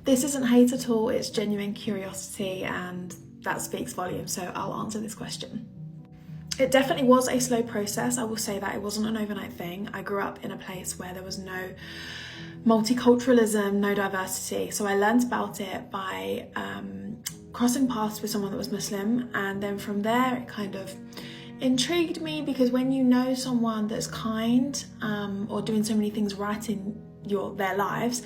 This isn't hate at all, it's genuine curiosity, and that speaks volumes, so I'll answer this question. It definitely was a slow process, I will say that. It wasn't an overnight thing. I grew up in a place where there was no multiculturalism, no diversity, so I learned about it by crossing paths with someone that was Muslim, and then from there it kind of intrigued me, because when you know someone that's kind or doing so many things right in their lives,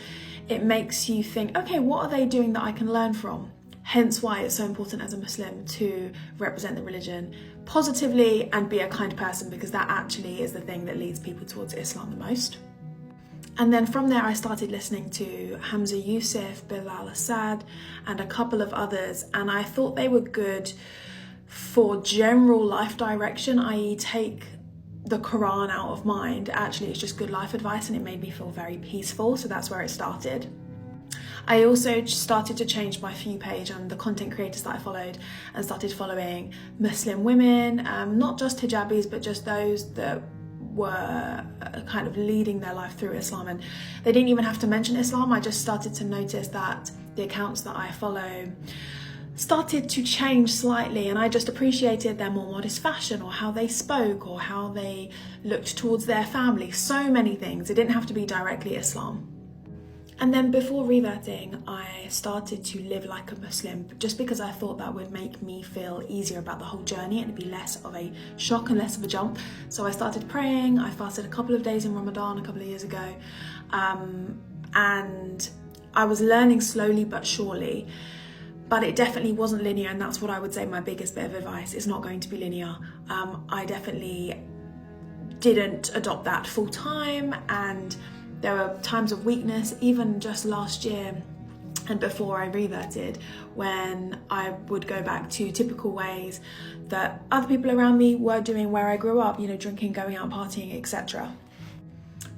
it makes you think, okay, what are they doing that I can learn from? Hence why it's so important as a Muslim to represent the religion positively and be a kind person, because that actually is the thing that leads people towards Islam the most. And then from there I started listening to Hamza Yusuf, Bilal Assad and a couple of others, and I thought they were good for general life direction, i.e. take the Quran out of mind. Actually, it's just good life advice, and it made me feel very peaceful, so that's where it started. I also started to change my For You page and the content creators that I followed, and started following Muslim women, not just hijabis, but just those that were kind of leading their life through Islam. And they didn't even have to mention Islam. I just started to notice that the accounts that I follow started to change slightly, and I just appreciated their more modest fashion, or how they spoke, or how they looked towards their family. So many things. It didn't have to be directly Islam. And then before reverting, I started to live like a Muslim, just because I thought that would make me feel easier about the whole journey, and it'd be less of a shock and less of a jump. So I started praying. I fasted a couple of days in Ramadan a couple of years ago, and I was learning slowly but surely. But it definitely wasn't linear, and that's what I would say my biggest bit of advice. It's not going to be linear. I definitely didn't adopt that full time, and there were times of weakness, even just last year and before I reverted, when I would go back to typical ways that other people around me were doing where I grew up, drinking, going out, partying, etc.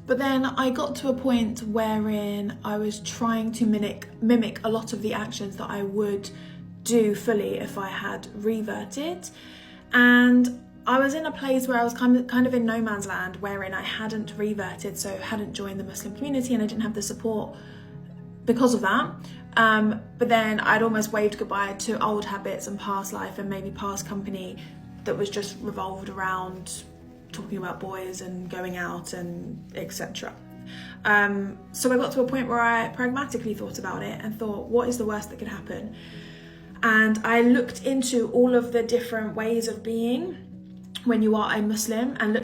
But then I got to a point wherein I was trying to mimic a lot of the actions that I would do fully if I had reverted. And I was in a place where I was kind of in no man's land, wherein I hadn't reverted, so hadn't joined the Muslim community, and I didn't have the support because of that. But then I'd almost waved goodbye to old habits and past life, and maybe past company that was just revolved around talking about boys and going out and etc. So I got to a point where I pragmatically thought about it and thought, what is the worst that could happen? And I looked into all of the different ways of being when you are a Muslim, and looked